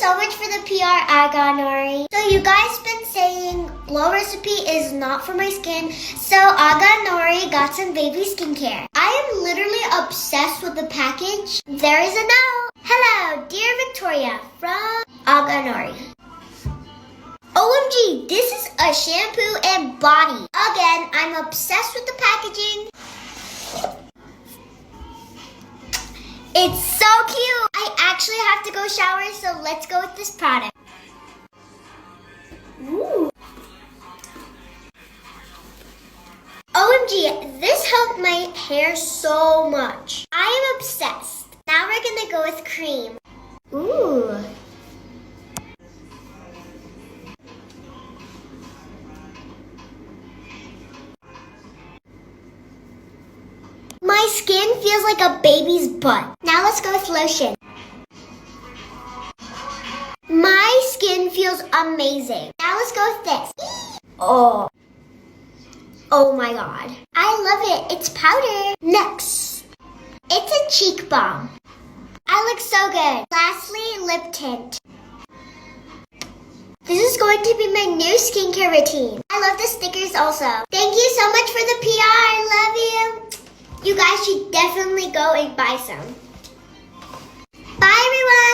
so much for the PR, Aganori. So you guys been saying Glow Recipe is not for my skin, so Aganori got some baby skincare. I am literally obsessed with the package. There is a note. Hello, dear Victoria, from Aganori. OMG, this is a shampoo and body. Again, I'm obsessed with the packaging. It's so cute. I actually have to go shower, so let's go with this product. Ooh. OMG, this helped my hair so much. I am obsessed. Now we're gonna go with cream. Ooh. My skin feels like a baby's butt. Now let's go with lotion. My skin feels amazing. Now let's go with this. Oh my god. I love it. It's powder. Next, it's a cheek balm. I look so good. Lastly, lip tint. This is going to be my new skincare routine. I love the stickers also. Thank you so much for the PR. I love you. You guys should definitely go and buy some. Bye everyone!